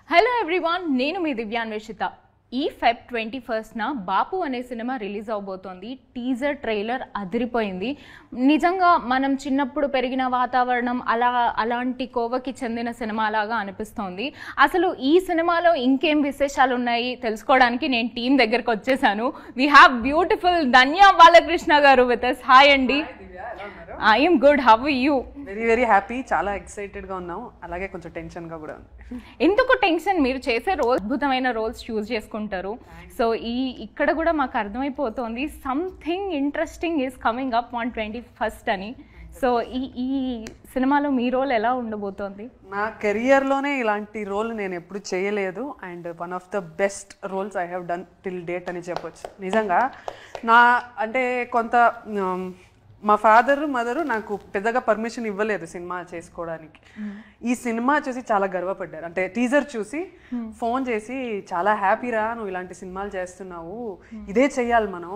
Hello everyone, నేను మీ దివ్యాన్వేషిత. ఈ Feb 21న బాపు అనే సినిమా రిలీజ్ అవబోతోంది. టీజర్ ట్రైలర్ అదిరిపోయింది. నిజంగా మనం చిన్నప్పుడు పెరిగిన వాతావరణం అలాంటి కోవకి చెందిన సినిమా లాగా అనిపిస్తోంది. అసలు ఈ సినిమాలో ఇంకేం విశేషాలు ఉన్నాయి తెలుసుకోవడానికి నేను టీం దగ్గరకు వచ్చేసాను. వీ హ్యావ్ బ్యూటిఫుల్ ధన్య బాలకృష్ణ గారు విత్ us. హాయ్ అండి. I am good. How are you? Very happy. చాలా ఎక్సైటెడ్ గా ఉన్నాం. అలాగే కొంచెం టెన్షన్ గా కూడా ఉంది. ఎందుకు టెన్షన్? మీరు చేసే రోల్ అద్భుతమైన రోల్స్ చూస్ చేసుకుంటారు. సో ఇక్కడ కూడా మాకు అర్థమైపోతుంది something interesting is coming up on 21st అని. సో ఈ సినిమాలో మీ రోల్ ఎలా ఉండబోతోంది? నా కెరియర్లోనే ఇలాంటి రోల్ నేను ఎప్పుడు చేయలేదు. And one of the best roles I have done till date అని చెప్పొచ్చు. నిజంగా అంటే కొంత మా ఫాదర్ మదరు నాకు పెద్దగా పర్మిషన్ ఇవ్వలేదు సినిమా చేసుకోవడానికి. ఈ సినిమా చూసి చాలా గర్వపడ్డారు. అంటే టీజర్ చూసి ఫోన్ చేసి చాలా హ్యాపీరా, నువ్వు ఇలాంటి సినిమాలు చేస్తున్నావు, ఇదే చెయ్యాలి, మనం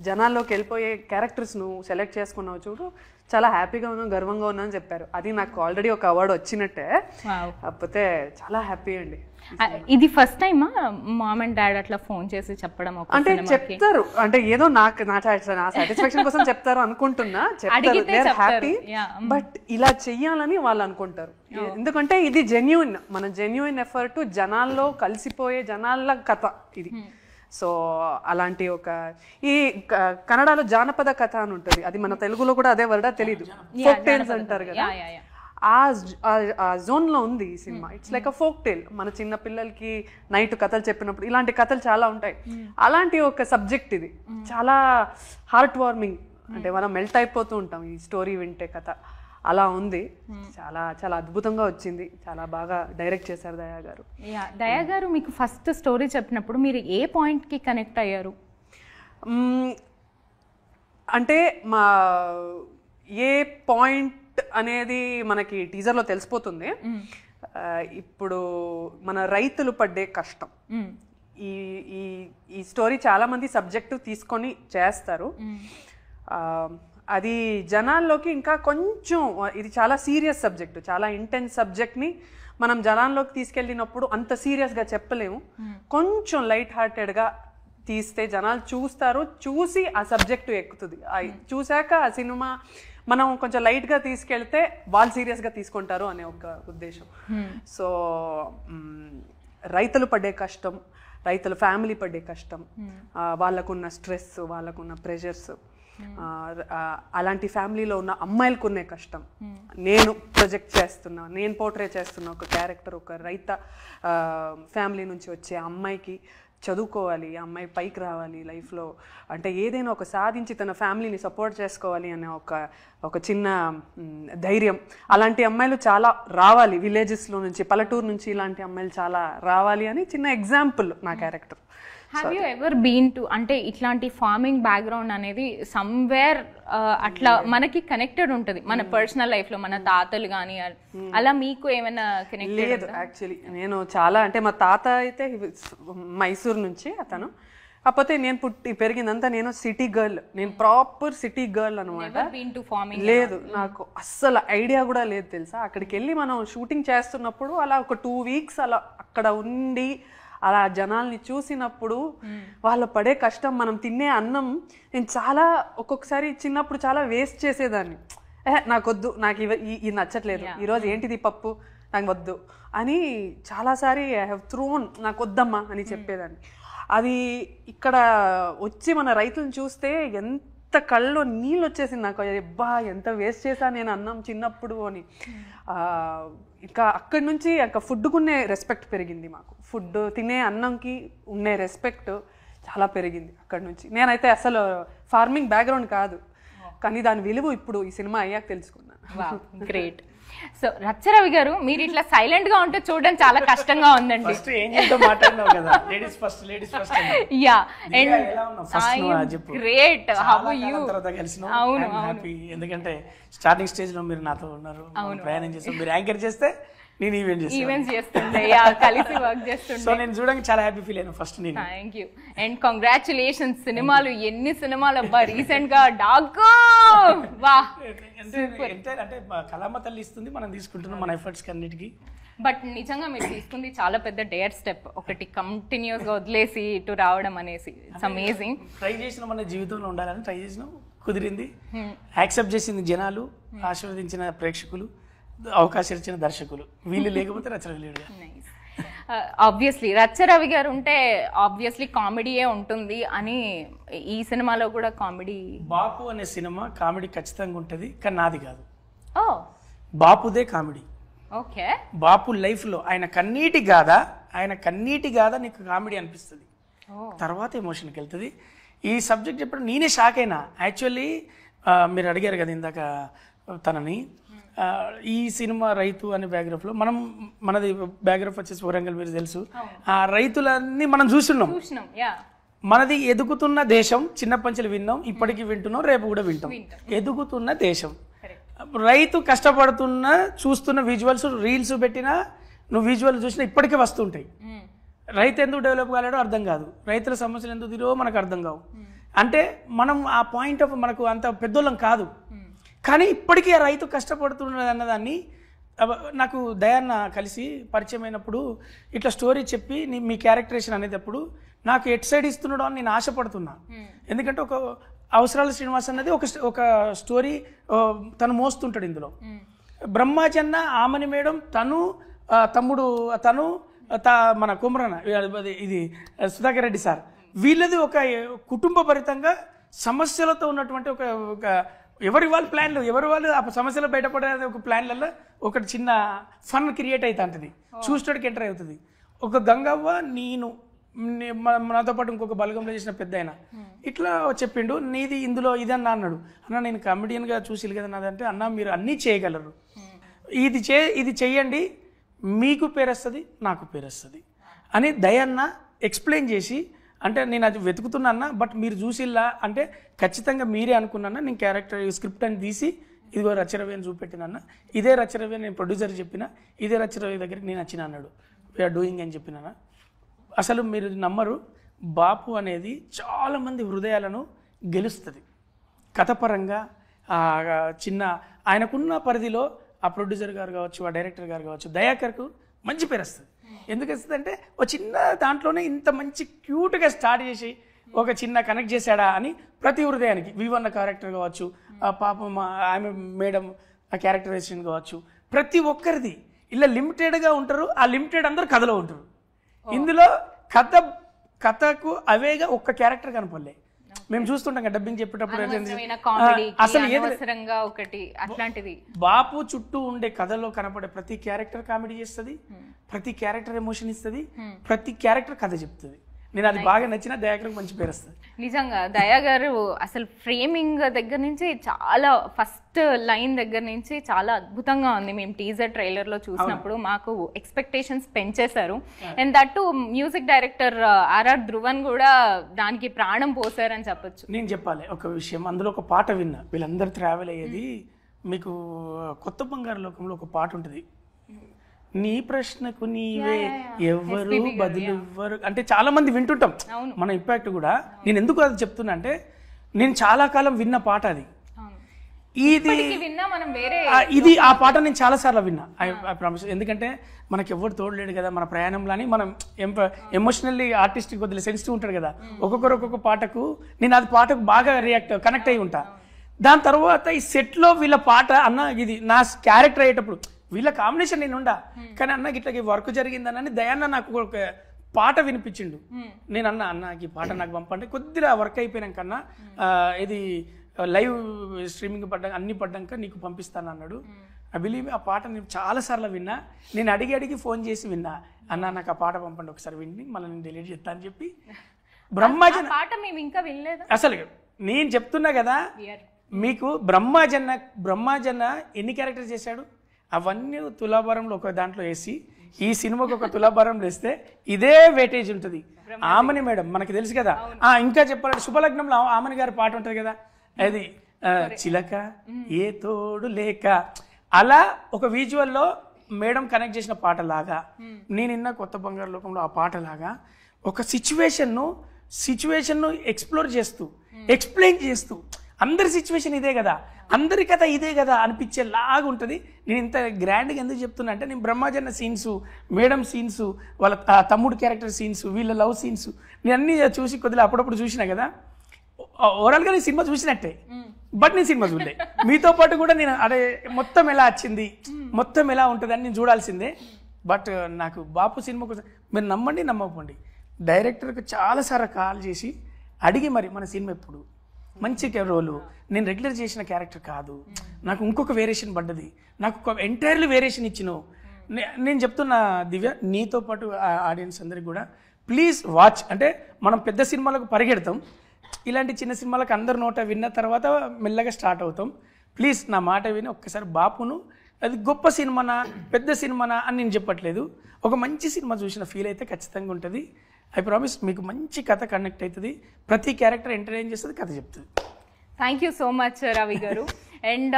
జనాల్లోకి వెళ్ళిపోయే క్యారెక్టర్స్ నువ్వు సెలెక్ట్ చేసుకున్నావు చూడు, చాలా హ్యాపీగా ఉన్నాను, గర్వంగా ఉన్నాను అని చెప్పారు. అది నాకు ఆల్రెడీ ఒక అవార్డు వచ్చినట్టే. కాకపోతే చాలా హ్యాపీ అండి. ఇది ఫస్ట్ టైమా మామ్ అండ్ డాడ్ అట్లా ఫోన్ చేసి చెప్పడం? అంటే చెప్తారు, అంటే ఏదో నా సాటిస్ఫాక్షన్ కోసం చెప్తారు అనుకుంటున్నా. చెప్తారు, దే ఆర్ హ్యాపీ, బట్ ఇలా చెయ్యాలని వాళ్ళు అనుకుంటారు. ఎందుకంటే ఇది జెన్యూన్, మన జెన్యూన్ ఎఫర్ట్, జనాల్లో కలిసిపోయే జనాల కథ ఇది. సో అలాంటి ఒక ఈ కన్నడలో జానపద కథ అని ఉంటుంది, అది మన తెలుగులో కూడా అదే వర్డా తెలీదు, ఫోక్ టేల్స్ అంటారు కదా, ఆ జోన్ లో ఉంది ఈ సినిమా. It's like a folk tale. మన చిన్న పిల్లలకి నైట్ కథలు చెప్పినప్పుడు ఇలాంటి కథలు చాలా ఉంటాయి. అలాంటి ఒక సబ్జెక్ట్ ఇది, చాలా హార్ట్ వార్మింగ్. అంటే మనం మెల్ట్ అయిపోతూ ఉంటాం ఈ స్టోరీ వింటే. కథ అలా ఉంది. చాలా చాలా అద్భుతంగా వచ్చింది. చాలా బాగా డైరెక్ట్ చేశారు దయా గారు. దయా గారు మీకు ఫస్ట్ స్టోరీ చెప్పినప్పుడు మీరు ఏ పాయింట్ కి కనెక్ట్ అయ్యారు? అంటే ఏ పాయింట్ అనేది మనకి టీజర్లో తెలిసిపోతుంది. ఇప్పుడు మన రైతులు పడ్డే కష్టం, ఈ స్టోరీ చాలా మంది సబ్జెక్టు తీసుకొని చేస్తారు. అది జనాల్లోకి ఇంకా కొంచెం, ఇది చాలా సీరియస్ సబ్జెక్టు, చాలా ఇంటెన్స్ సబ్జెక్ట్ని మనం జనాల్లోకి తీసుకెళ్ళినప్పుడు అంత సీరియస్గా చెప్పలేము. కొంచెం లైట్ హార్టెడ్గా తీస్తే జనాలు చూస్తారు, చూసి ఆ సబ్జెక్టు ఎక్కుతుంది. చూశాక ఆ సినిమా మనం కొంచెం లైట్గా తీసుకెళ్తే వాళ్ళు సీరియస్గా తీసుకుంటారు అనే ఒక ఉద్దేశం. సో రైతులు పడే కష్టం, రైతుల ఫ్యామిలీ పడే కష్టం, వాళ్ళకున్న స్ట్రెస్, వాళ్ళకున్న ప్రెషర్స్, అలాంటి ఫ్యామిలీలో ఉన్న అమ్మాయిలకు ఉన్న కష్టం, నేను ప్రొజెక్ట్ చేస్తున్నా, నేను పోర్ట్రే చేస్తున్నా ఒక క్యారెక్టర్, ఒక రైత ఫ్యామిలీ నుంచి వచ్చే అమ్మాయికి చదువుకోవాలి, ఆ అమ్మాయి పైకి రావాలి లైఫ్లో, అంటే ఏదైనా ఒక సాధించి తన ఫ్యామిలీని సపోర్ట్ చేసుకోవాలి అనే ఒక చిన్న ధైర్యం. అలాంటి అమ్మాయిలు చాలా రావాలి, విలేజెస్లో నుంచి, పల్లెటూరు నుంచి ఇలాంటి అమ్మాయిలు చాలా రావాలి అని చిన్న ఎగ్జాంపుల్ నా character. Have you ever been to, అంటే ఇట్లాంటి ఫార్మింగ్ బ్యాక్గ్రౌండ్ అనేది సమ్వేర్ అట్లా మనకి కనెక్టెడ్ ఉంటుంది మన పర్సనల్ లైఫ్లో, మన తాతలు కానీ అలా మీకు ఏమైనా కనెక్ట్? లేదు, యాక్చువల్లీ నేను చాలా, అంటే మా తాత అయితే మైసూర్ నుంచి అతను, కాకపోతే నేను పుట్టి పెరిగిందంతా నేను సిటీ గర్ల్, నేను ప్రాపర్ సిటీ గర్ల్ అనమాట. లేదు, నాకు అస్సలు ఐడియా కూడా లేదు తెలుసా. అక్కడికి వెళ్ళి మనం షూటింగ్ చేస్తున్నప్పుడు అలా ఒక 2 weeks అలా అక్కడ ఉండి అలా జనాల్ని చూసినప్పుడు వాళ్ళు పడే కష్టం, మనం తినే అన్నం, నేను చాలా ఒక్కొక్కసారి చిన్నప్పుడు చాలా వేస్ట్ చేసేదాన్ని. నాకు వద్దు, నాకు ఇది నచ్చట్లేదు, ఈరోజు ఏంటిది పప్పు, నాకు వద్దు అని చాలాసారి ఐ హ్యావ్ థ్రోన్, నాకు వద్దమ్మా అని చెప్పేదాన్ని. అది ఇక్కడ వచ్చి మన రైతులను చూస్తే ఎంత కళ్ళలో నీళ్ళు వచ్చేసింది నాకు. అబ్బా, ఎంత వేస్ట్ చేశాను నేను అన్నం చిన్నప్పుడు అని. ఇంకా అక్కడి నుంచి ఫుడ్కున్నే రెస్పెక్ట్ పెరిగింది మాకు. ఫుడ్ తినే అన్నంకి ఉండే రెస్పెక్ట్ చాలా పెరిగింది అక్కడి నుంచి. నేనైతే అసలు ఫార్మింగ్ బ్యాక్గ్రౌండ్ కాదు, కానీ దాని విలువ ఇప్పుడు ఈ సినిమా అయ్యాక తెలుసుకున్నాను. గ్రేట్. సో రచ్చరవి గారు, మీరు ఇట్లా సైలెంట్ గా ఉంటే చూడడం చాలా కష్టంగా ఉందండి. గ్రేట్. How are you? అవును, ఎందుకంటే స్టార్టింగ్ స్టేజ్ లో మీరు నాతో ఉన్నారు, ప్రయాణం చేస్తాం, మీరు యాంకర్ చేస్తే నేను ఈవెంట్స్ చేస్తుండే, కలిసి వర్క్ చేస్తుండే. సో నేను చూడడానికి చాలా హ్యాపీ ఫీల్ అయ్యాను ఫస్ట్ నేను. Thank you and congratulations. సినిమాలు ఎన్ని సినిమాలు అబ్బా రీసెంట్ గా డాగ్, వా అంటే కళామ తల్లి ఇస్తుంది, మనం తీసుకుంటున్నాం మన ఎఫర్ట్స్కి అన్నిటికీ. బట్ నిజంగా మీరు తీసుకుంది చాలా పెద్ద డేర్ స్టెప్, ఒకటి కంటిన్యూస్గా వదిలేసి ఇటు రావడం అనేసి. It's amazing. ట్రై చేసిన మన జీవితంలో ఉండాలని ట్రై చేసినాం, కుదిరింది, యాక్సెప్ట్ చేసింది జనాలు, ఆశీర్వదించిన ప్రేక్షకులు, అవకాశం ఇచ్చిన దర్శకులు, వీళ్ళు లేకపోతే రచన లేడుగా. ఆబ్వియస్లీ రచ్చరవి గారు ఉంటే ఆబ్వియస్లీ కామెడీయే ఉంటుంది అని ఈ సినిమాలో కూడా కామెడీ. బాపు అనే సినిమా కామెడీ ఖచ్చితంగా ఉంటుంది, కానీ నాది కాదు. ఓ బాపుదే కామెడీ. ఓకే. బాపు లైఫ్లో ఆయన కన్నీటి గాథ నీకు కామెడీ అనిపిస్తుంది, తర్వాత ఎమోషన్కి వెళ్తుంది. ఈ సబ్జెక్ట్ చెప్పడం నేనే షాక్ అయినా. యాక్చువల్లీ మీరు అడిగారు కదా ఇందాక తనని, ఈ సినిమా రైతు అనే బ్యాక్గ్రౌండ్లో మనది బ్యాక్గ్రౌండ్ వచ్చేసి వరంగల్, మీరు తెలుసు. ఆ రైతులన్నీ మనం చూస్తున్నాం. మనది ఎదుగుతున్న దేశం, చిన్నప్పంచెలు విన్నాం, ఇప్పటికీ వింటున్నాం, రేపు కూడా వింటాం. ఎదుగుతున్న దేశం, రైతు కష్టపడుతున్న చూస్తున్న విజువల్స్, రీల్స్ పెట్టినా నువ్వు విజువల్ చూసినా ఇప్పటికే వస్తుంటాయి. రైతు ఎందుకు డెవలప్ కాలేడో అర్థం కాదు, రైతుల సమస్యలు ఎందుకు తిరిగో మనకు అర్థం కావు. అంటే మనం ఆ పాయింట్ ఆఫ్ మనకు అంత పెద్దోళ్ళం కాదు, కానీ ఇప్పటికీ ఆ రైతు కష్టపడుతున్నది అన్నదాన్ని నాకు దయాన్న కలిసి పరిచయం అయినప్పుడు ఇట్లా స్టోరీ చెప్పి మీ క్యారెక్టరేషన్ అనేటప్పుడు నాకు ఎట్ సైడ్ ఇస్తున్నాడు అని నేను ఆశపడుతున్నా. ఎందుకంటే ఒక అవసరాల శ్రీనివాస్ అన్నది ఒక స్టోరీ తను మోస్తుంటాడు. ఇందులో బ్రహ్మాజన్న, ఆమని మేడం, తమ్ముడు మన కుమరన, ఇది సుధాకర్ రెడ్డి సార్, వీళ్ళది ఒక కుటుంబ భరితంగా సమస్యలతో ఉన్నటువంటి ఒక ఎవరి వాళ్ళు ప్లాన్లు, ఎవరి వాళ్ళు ఆ సమస్యలు బయటపడే ఒక ప్లాన్లలో ఒకటి చిన్న ఫన్ క్రియేట్ అవుతా ఉంటుంది, చూసేటోడికి ఎంటర్ అవుతుంది. ఒక గంగవ్వ, నేను, నాతో పాటు ఇంకొక బలగంలో చేసిన పెద్ద ఆయన ఇట్లా చెప్పిండు, నీది ఇందులో ఇదన్నా అన్నాడు. అన్న నేను కామెడియన్గా చూసి కదా నాదంటే, అన్న మీరు అన్నీ చేయగలరు, ఇది చెయ్యండి, మీకు పేరు వస్తుంది, నాకు పేరు వస్తుంది అని దయన్న ఎక్స్ప్లెయిన్ చేసి, అంటే నేను అది వెతుకుతున్నా అన్న, బట్ మీరు చూసిల్లా అంటే ఖచ్చితంగా మీరే అనుకున్నా. నేను క్యారెక్టర్ స్క్రిప్ట్ అని తీసి ఇదిగో రచరవి అని చూపెట్టినన్న, ఇదే రచరవి నేను ప్రొడ్యూసర్ చెప్పిన, ఇదే రచరవి దగ్గరికి నేను వచ్చిన అన్నాడు, వీఆర్ డూయింగ్ అని చెప్పినా. అసలు మీరు నమ్మరు, బాపు అనేది చాలామంది హృదయాలను గెలుస్తుంది కథపరంగా. చిన్న ఆయనకున్న పరిధిలో ఆ ప్రొడ్యూసర్ గారు కావచ్చు, ఆ డైరెక్టర్ గారు కావచ్చు, దయాకర్కు మంచి పేరు వస్తుంది. ఎందుకు వస్తుంది అంటే ఒక చిన్న దాంట్లోనే ఇంత మంచి క్యూట్గా స్టార్ట్ చేసి ఒక చిన్న కనెక్ట్ చేశాడా అని ప్రతి హృదయానికి. వివన్న క్యారెక్టర్ కావచ్చు, పాపం ఆమె మేడం ఆ క్యారెక్టరైజేషన్ కావచ్చు, ప్రతి ఒక్కరిది ఇలా లిమిటెడ్గా ఉంటారు. ఆ లిమిటెడ్ అందరూ కథలో ఉంటారు. ఇందులో కథకు అవేగా ఒక్క క్యారెక్టర్ కనపడలే. మేము చూస్తుంటాం కదా డబ్బింగ్ చెప్పేటప్పుడు అసలు అట్లాంటిది బాపు చుట్టూ ఉండే కథలో కనపడే ప్రతి క్యారెక్టర్ కామెడీ చేస్తుంది, ప్రతి క్యారెక్టర్ ఎమోషన్ ఇస్తుంది, ప్రతి క్యారెక్టర్ కథ చెప్తుంది. నేను అది బాగా నచ్చిన దయాకర్కి మంచి పేరు వస్తుంది. నిజంగా దయా గారు అసలు ఫ్రేమింగ్ దగ్గర నుంచి చాలా, ఫస్ట్ లైన్ దగ్గర నుంచి చాలా అద్భుతంగా ఉంది. మేము టీజర్ ట్రైలర్లో చూసినప్పుడు మాకు ఎక్స్పెక్టేషన్స్ పెంచేశారు. And that music director RR Dhruvan కూడా దానికి ప్రాణం పోసారని చెప్పొచ్చు. నేను చెప్పాలి ఒక విషయం, అందులో ఒక పాట విన్నా, వీళ్ళందరూ ట్రావెల్ అయ్యేది. మీకు కొత్త బంగారు లోకంలో ఒక పాట ఉంటుంది, నీ ప్రశ్నకు నీవే ఎవరు బదులు ఎవ్వరు అంటే చాలా మంది వింటుంటాం మన ఇంపాక్ట్ కూడా. నేను ఎందుకు అది చెప్తున్నా అంటే, నేను చాలా కాలం విన్న పాట అది. ఇది ఆ పాట నేను చాలా సార్లు విన్నా, ఐ ప్రామిస్. ఎందుకంటే మనకి ఎవరు తోడలేడు కదా మన ప్రయాణంలో, మనం ఎమోషనల్లీ ఆర్టిస్టిక్ కొద్దిగా సెన్సిటివ్ ఉంటాడు కదా. ఒక్కొక్క పాటకు నేను అది పాటకు బాగా కనెక్ట్ అయి ఉంటా. దాని తర్వాత ఈ సెట్లో వీళ్ళ పాట అన్న, ఇది నా క్యారెక్టర్ అయ్యేటప్పుడు వీళ్ళ కాంబినేషన్ నేను ఉండా, కానీ అన్నకి ఇట్లా వర్క్ జరిగిందని దయాన్న నాకు ఒక పాట వినిపించిండు. నేను అన్నకి ఈ పాట నాకు పంపంటే కొద్దిగా వర్క్ అయిపోయినాకన్నా ఇది లైవ్ స్ట్రీమింగ్ అన్ని పడ్డాక నీకు పంపిస్తాను అన్నాడు. ఐ బిలీవ్ ఆ పాట నేను చాలాసార్లు విన్నా. నేను అడిగి ఫోన్ చేసి విన్నా, అన్న నాకు ఆ పాట పంపండి ఒకసారి విని మళ్ళీ నేను డిలీట్ చేస్తా అని చెప్పి. బ్రహ్మాజన్ అసలు నేను చెప్తున్నా కదా మీకు, బ్రహ్మాజన్న ఎన్ని క్యారెక్టర్స్ చేశాడు అవన్నీ తులాభారంలో ఒక దాంట్లో వేసి ఈ సినిమాకి ఒక తులాభారంలో వేస్తే ఇదే వెయిటేజ్ ఉంటుంది. ఆమని మేడం మనకి తెలుసు కదా. ఇంకా చెప్పాలంటే శుభలగ్నంలో ఆమని గారి పాట ఉంటుంది కదా, అది చిలక ఏ తోడు లేక, అలా ఒక విజువల్లో మేడం కనెక్ట్ చేసిన పాట లాగా, నేనిన్న కొత్త బంగారు లోకంలో ఆ పాట లాగా ఒక సిచ్యువేషన్ను ఎక్స్ప్లోర్ చేస్తూ ఎక్స్ప్లెయిన్ చేస్తూ అందరి సిచ్యువేషన్ ఇదే కదా, అందరి కథ ఇదే కదా అనిపించేలాగా ఉంటుంది. నేను ఇంత గ్రాండ్గా ఎందుకు చెప్తున్నా అంటే, నేను బ్రహ్మాజన్న సీన్స్, మేడం సీన్స్, వాళ్ళ తమ్ముడు క్యారెక్టర్ సీన్స్, వీళ్ళ లవ్ సీన్స్ నేను అన్నీ చూసి కొద్దిగా అప్పుడప్పుడు చూసినా కదా. ఓవరాల్గా నేను సినిమా చూసినట్టే, బట్ నేను సినిమా చూడలే. మీతో పాటు కూడా నేను అదే మొత్తం ఎలా వచ్చింది, మొత్తం ఎలా ఉంటుంది అని నేను చూడాల్సిందే. బట్ నాకు బాపు సినిమా కోసం మీరు నమ్మండి నమ్మకండి, డైరెక్టర్కి చాలాసార్లు కాల్ చేసి అడిగి మరి మన సినిమా ఎప్పుడు, మంచి రోలు, నేను రెగ్యులర్ చేసిన క్యారెక్టర్ కాదు, నాకు ఇంకొక వేరియేషన్ పడ్డది, నాకు ఒక ఎంటైర్లీ వేరియేషన్ ఇచ్చినావు. నేను చెప్తున్నా దివ్య, నీతో పాటు ఆడియన్స్ అందరికి కూడా ప్లీజ్ వాచ్. అంటే మనం పెద్ద సినిమాలకు పరిగెడతాం, ఇలాంటి చిన్న సినిమాలకు అందరు నోట విన్న తర్వాత మెల్లగా స్టార్ట్ అవుతాం. ప్లీజ్ నా మాట విని ఒక్కసారి బాపును, అది గొప్ప సినిమానా పెద్ద సినిమానా అని నేను చెప్పట్లేదు, ఒక మంచి సినిమా చూసిన ఫీల్ అయితే ఖచ్చితంగా ఉంటుంది. ఐ ప్రామిస్ మీకు మంచి కథ కనెక్ట్ అవుతుంది, ప్రతి క్యారెక్టర్ ఎంటర్టైన్ చేస్తుంది, కథ చెప్తుంది. Thank you so much Ravi గారు. అండ్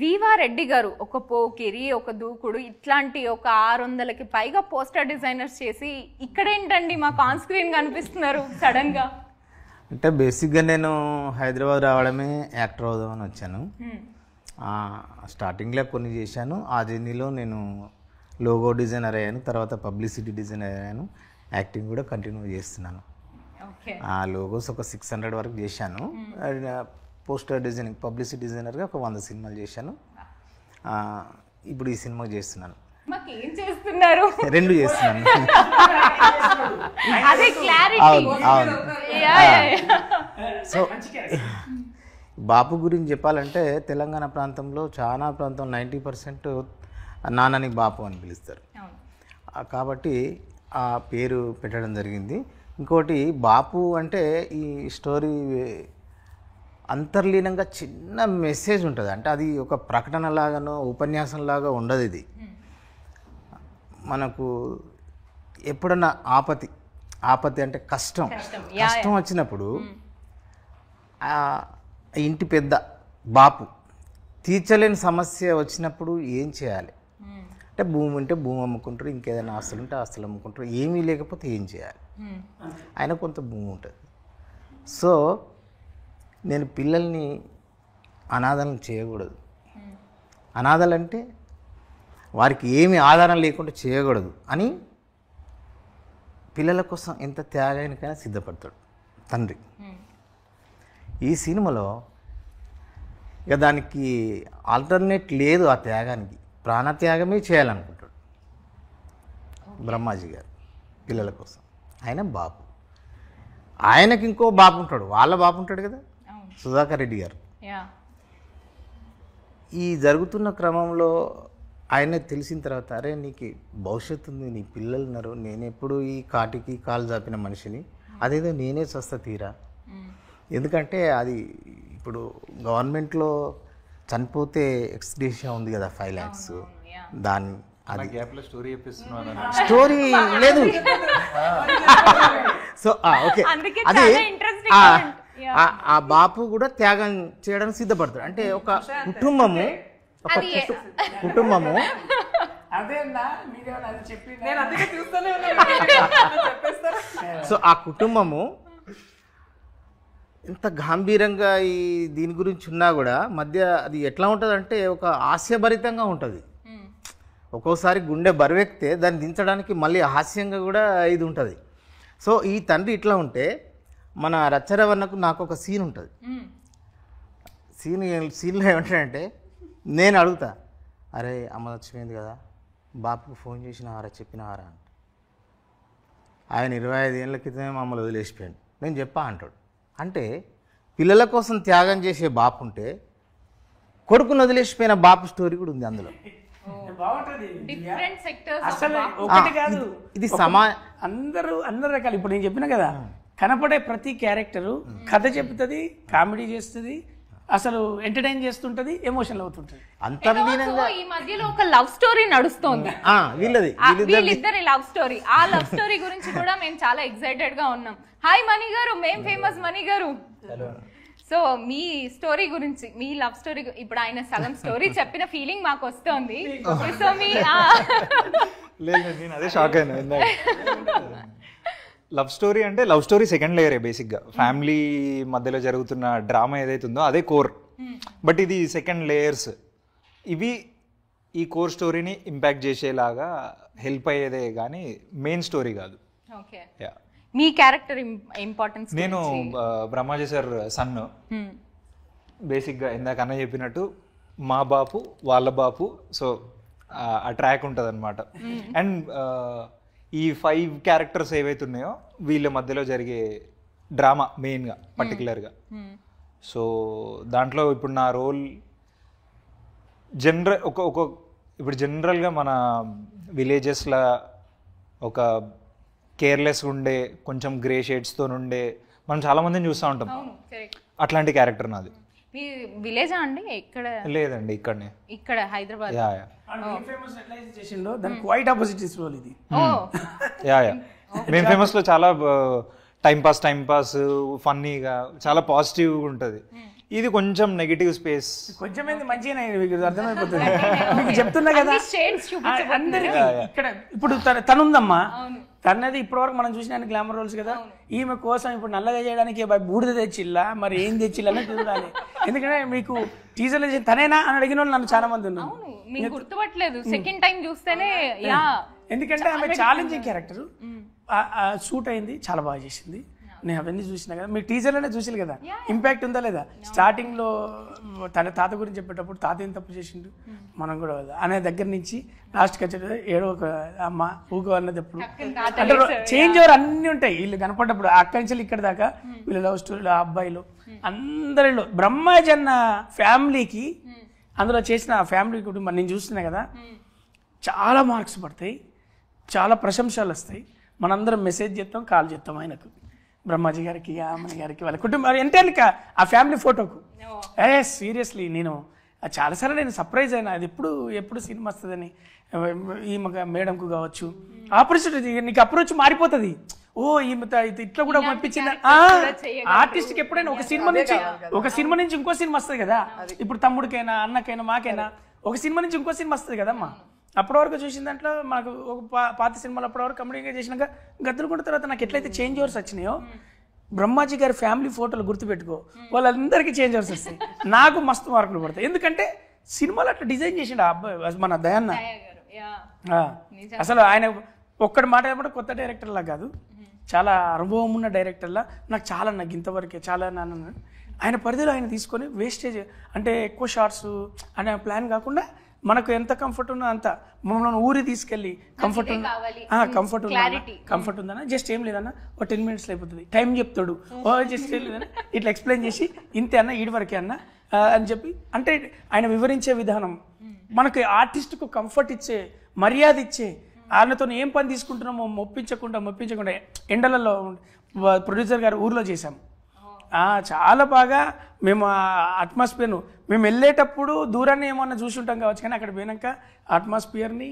వివా రెడ్డి గారు ఒక పోకిరి, ఒక దూకుడు, ఇట్లాంటి ఒక 600కి పైగా పోస్టర్ డిజైనర్స్ చేసి ఇక్కడేంటండి మాకు ఆన్ స్క్రీన్ కనిపిస్తున్నారు సడన్గా? అంటే బేసిక్గా నేను హైదరాబాద్ రావడమే యాక్టర్ అవుదామని వచ్చాను. స్టార్టింగ్లో కొన్ని చేశాను, ఆ జర్నీలో నేను లోగో డిజైనర్ అయ్యాను, తర్వాత పబ్లిసిటీ డిజైనర్ అయ్యాను, యాక్టింగ్ కూడా కంటిన్యూ చేస్తున్నాను. ఆ లోగోస్ ఒక 600 వరకు చేశాను. పోస్టర్ డిజైనింగ్, పబ్లిసిటీ డిజైనర్గా ఒక 100 సినిమాలు చేశాను. ఇప్పుడు ఈ సినిమా చేస్తున్నాను. ఏం చేస్తున్నారు? 2 చేస్తున్నాను. అవును. సో బాపు గురించి చెప్పాలంటే తెలంగాణ ప్రాంతంలో చాలా ప్రాంతం 90% నాన్నని బాపు అని పిలుస్తారు, కాబట్టి ఆ పేరు పెట్టడం జరిగింది. ఇంకోటి బాపు అంటే ఈ స్టోరీ అంతర్లీనంగా చిన్న మెసేజ్ ఉంటుంది, అంటే అది ఒక ప్రకటన లాగానో ఉపన్యాసంలాగా ఉండదు. ఇది మనకు ఎప్పుడన్నా ఆపత్తి అంటే కష్టం వచ్చినప్పుడు ఇంటి పెద్ద బాపు తీర్చలేని సమస్య వచ్చినప్పుడు ఏం చేయాలి అంటే, భూమి ఉంటే భూమి అమ్ముకుంటారు, ఇంకేదైనా ఆస్తులు ఉంటే ఆస్తులు అమ్ముకుంటారు, ఏమీ లేకపోతే ఏం చేయాలి, ఆయన కొంత భూమి ఉంటుంది. సో నేను పిల్లల్ని అనాథలను చేయకూడదు, అనాథలంటే వారికి ఏమి ఆధారం లేకుండా చేయకూడదు అని పిల్లల కోసం ఎంత త్యాగానికైనా సిద్ధపడతాడు తండ్రి. ఈ సినిమాలో ఇక దానికి ఆల్టర్నేట్ లేదు, ఆ త్యాగానికి ప్రాణత్యాగమే చేయాలనుకుంటాడు బ్రహ్మాజీ గారు పిల్లల కోసం. ఆయన బాపు, ఆయనకి ఇంకో బాపు ఉంటాడు, వాళ్ళ బాపు ఉంటాడు కదా సుధాకర్ రెడ్డి గారు. ఈ జరుగుతున్న క్రమంలో ఆయన తెలిసిన తర్వాత, అరే నీకు భవిష్యత్తు ఉంది, నీ పిల్లలు ఉన్నారు, నేను ఎప్పుడు ఈ కాటికి కాలు చాపిన మనిషిని, అదేదో నేనే స్వస్థ తీరా, ఎందుకంటే అది ఇప్పుడు గవర్నమెంట్లో చనిపోతే ఎక్స్గ్రేషియా ఉంది కదా 5 lakhs, దాన్ని అది స్టోరీ లేదు. సో ఓకే, అది ఆ బాపు కూడా త్యాగం చేయడానికి సిద్ధపడతాడు. అంటే ఒక కుటుంబము సో ఆ కుటుంబము ఎంత గంభీరంగా ఈ దీని గురించి ఉన్నా కూడా మధ్య అది ఎట్లా ఉంటుంది అంటే ఒక హాస్యభరితంగా ఉంటుంది. ఒక్కోసారి గుండె బరువెక్కితే దాన్ని దించడానికి మళ్ళీ హాస్యంగా కూడా ఇది ఉంటుంది. సో ఈ తండ్రి ఇట్లా ఉంటే మన రచ్చరవన్నకు నాకు ఒక సీన్ ఉంటుంది. సీన్లో ఏమంటాడంటే, నేను అడుగుతా, అరే అమ్మ చచ్చిపోయింది కదా, బాపుకు ఫోన్ చేసినారా చెప్పినారా అంట. ఆయన 25 ఏళ్ళ క్రితమే మమ్మల్ని వదిలేసిపోయాడు, నేను చెప్పా అంటాడు. అంటే పిల్లల కోసం త్యాగం చేసే బాపు ఉంటే కొడుకును వదిలేసిపోయిన బాపు స్టోరీ కూడా ఉంది అందులో. అసలు ఒకటి కాదు, ఇది అందరూ రకాలు. ఇప్పుడు నేను చెప్పిన కదా, కనపడే ప్రతి క్యారెక్టరు కథ చెప్తుంది, కామెడీ చేస్తుంది, అసలు ఎంటర్టైన్ చేస్తుంటది, ఎమోషనల్ అవుతుంటది. అంతర్లీనంగా ఈ మధ్యలో ఒక లవ్ స్టోరీ నడుస్తోంది, వీళ్ళిద్దరి లవ్ స్టోరీ. ఆ లవ్ స్టోరీ గురించి కూడా మేము చాలా ఎక్సైటెడ్ గా ఉన్నాం. హాయ్ మణి గారు, మేం ఫేమస్ మణి గారు. సో మీ స్టోరీ గురించి, మీ లవ్ స్టోరీ, ఇప్పుడు ఆయన సగం స్టోరీ చెప్పిన ఫీలింగ్ మాకు వస్తుంది. సో మీ అదే షాక్ అయినా. లవ్ స్టోరీ అంటే లవ్ స్టోరీ సెకండ్ లేయరే బేసిక్గా. ఫ్యామిలీ మధ్యలో జరుగుతున్న డ్రామా ఏదైతే ఉందో అదే కోర్. బట్ ఇది సెకండ్ లేయర్స్. ఇవి ఈ కోర్ స్టోరీని ఇంపాక్ట్ చేసేలాగా హెల్ప్ అయ్యేదే కానీ మెయిన్ స్టోరీ కాదు. Okay, yeah. మీ క్యారెక్టర్ ఇంపార్టెన్స్? నేను బ్రహ్మాజీ సార్ సన్. బేసిక్గా ఇందాక అన్న చెప్పినట్టు మా బాపు వాళ్ళ బాపు, సో ఆ ట్రాక్ ఉంటుంది అనమాట. అండ్ ఈ 5 క్యారెక్టర్స్ ఏవైతే ఉన్నాయో వీళ్ళ మధ్యలో జరిగే డ్రామా మెయిన్గా పర్టికులర్గా. సో దాంట్లో ఇప్పుడు నా రోల్ ఇప్పుడు జనరల్గా మన విలేజెస్లో ఒక కేర్లెస్ ఉండే కొంచెం గ్రే షేడ్స్తో ఉండే మనం చాలామందిని చూస్తూ ఉంటాం. అట్లాంటి క్యారెక్టర్ నాది. మీ విలేజా అండి? ఇక్కడ లేదండి, ఇక్కడనే, ఇక్కడ హైదరాబాద్. క్వైట్ ఆపోజిట్ రోల్ ఇది. Yeah yeah. మేము ఫేమస్లో చాలా టైం పాస్ ఫన్నీగా చాలా పాజిటివ్గా ఉంటుంది. ఇది కొంచెం నెగిటివ్ స్పేస్. కొంచెం మంచిగా అర్థమైపోతుంది మీకు చెప్తున్నా కదా. అందరికి ఇక్కడ ఇప్పుడు తనుందమ్మా, తనది ఇప్పటివరకు మనం చూసిన గ్లామర్ రోల్స్ కదా. ఈమె కోసం ఇప్పుడు నల్లగా చేయడానికి బూడిద తెచ్చిల్లా, మరి ఏం తెచ్చిల్లా అని చూడాలి. ఎందుకంటే మీకు టీజర్లో తనేనా అని అడిగిన వాళ్ళు నన్ను చాలా మంది ఉన్నారు. మీకు గుర్తుపట్టలేదు, సెకండ్ టైం చూస్తేనే. ఎందుకంటే ఆమె ఛాలెంజింగ్ క్యారెక్టర్ సూట్ అయింది, చాలా బాగా చేసింది. నేను అవన్నీ చూసినా కదా, మీరు టీజర్లోనే చూసారు కదా ఇంపాక్ట్ ఉందా లేదా. స్టార్టింగ్లో తన తాత గురించి చెప్పేటప్పుడు తాత ఏం తప్పు చేసిండు మనం కూడా అనే దగ్గర నుంచి లాస్ట్కి వచ్చేటప్పుడు ఏడో ఒక అమ్మ ఊకో అన్నదప్పుడు అంటే చేంజ్ ఓవర్ అన్నీ ఉంటాయి. వీళ్ళు కనపడ్డప్పుడు అక్కడి నుంచి ఇక్కడ దాకా వీళ్ళ లవ్ స్టోరీలు, ఆ అబ్బాయిలు అందరిలో బ్రహ్మాజీ అన్న ఫ్యామిలీకి అందులో చేసిన ఆ ఫ్యామిలీ కుటుంబం నేను చూస్తున్నా కదా, చాలా మార్క్స్ పడతాయి, చాలా ప్రశంసలు వస్తాయి. మనందరం మెసేజ్ చేస్తాం, కాల్ చేస్తాం ఆయనకు, బ్రహ్మాజీ గారికి, అమ్మని గారికి, వాళ్ళ కుటుంబం ఎంటైర్లీ ఆ ఫ్యామిలీ ఫోటోకు. సీరియస్లీ నేను చాలాసార్లు నేను సర్ప్రైజ్ అయినా, అది ఎప్పుడు సినిమా వస్తుందని. ఈ మేడంకు కావచ్చు ఆపర్చునిటీ, నీకు అప్రోచ్ మారిపోతుంది. ఓ ఈమె ఇట్లా కూడా పంపించింది. ఆర్టిస్ట్కి ఎప్పుడైనా ఒక సినిమా నుంచి ఇంకో సినిమా వస్తుంది కదా. ఇప్పుడు తమ్ముడికైనా అన్నకైనా మాకైనా ఒక సినిమా నుంచి ఇంకో సినిమా వస్తుంది కదమ్మా. అప్పటి వరకు చూసిన దాంట్లో మనకు ఒక పాత సినిమాలు అప్పటి వరకు కమెడీగా చేసినాక గద్దలుకున్న తర్వాత నాకు ఎట్లయితే చేంజ్ ఓవర్స్ వచ్చినాయో, బ్రహ్మాజీ గారి ఫ్యామిలీ ఫోటోలు గుర్తుపెట్టుకో, వాళ్ళందరికీ చేంజ్ ఓవర్స్ వస్తాయి. నాకు మస్తు మార్కులు పడతాయి. ఎందుకంటే సినిమాలు అట్లా డిజైన్ చేసిండు ఆ అబ్బాయి మన దయాన్న. అసలు ఆయన ఒక్కటి మాట ఏమంటే కొత్త డైరెక్టర్లా కాదు, చాలా అనుభవం ఉన్న డైరెక్టర్లా. నాకు ఇంతవరకే చాలా ఆయన పరిధిలో ఆయన తీసుకొని వేస్టేజ్ అంటే ఎక్కువ షార్ట్స్ అనే ప్లాన్ కాకుండా మనకు ఎంత కంఫర్ట్ ఉన్నా అంత మమ్మల్ని ఊరి తీసుకెళ్ళి కంఫర్ట్ ఉందన్నా జస్ట్ ఏం లేదన్నా ఒక 10 minutes అయిపోతుంది, టైం చెప్తాడు, జస్ట్ ఏం లేదన్నా ఇట్లా ఎక్స్ప్లెయిన్ చేసి ఇంతే అన్న ఈడి వరకే అన్న అని చెప్పి అంటే ఆయన వివరించే విధానం మనకి ఆర్టిస్ట్కు కంఫర్ట్ ఇచ్చే, మర్యాద ఇచ్చే, వాళ్ళతో ఏం పని తీసుకుంటున్నామో మొప్పించకుండా ఎండలలో ప్రొడ్యూసర్ గారు ఊర్లో చేశాము. చాలా బాగా మేము ఆ అట్మాస్ఫియర్ను మేము వెళ్ళేటప్పుడు దూరాన్ని ఏమన్నా చూసి ఉంటాం కావచ్చు, కానీ అక్కడ పోయినాక అట్మాస్ఫియర్ని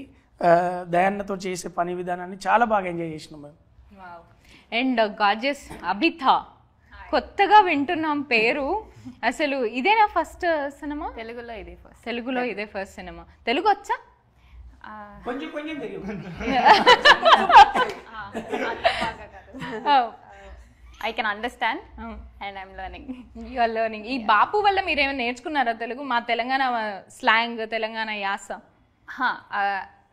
దయాన్నతో చేసే పని విధానాన్ని చాలా బాగా ఎంజాయ్ చేసినాం మేము. అండ్ గార్జియస్ అబితా, కొత్తగా వింటున్నాం పేరు. అసలు ఇదేనా ఫస్ట్ సినిమా? తెలుగులో ఇదే ఫస్ట్ సినిమా. తెలుగు వచ్చా? కొంచెం I can understand and I'm learning. You are learning. ఈ బాపు వల్ల మీరు ఏమైనా నేర్చుకున్నారా తెలుగు? మా తెలంగాణ స్లాంగ్, తెలంగాణ యాస.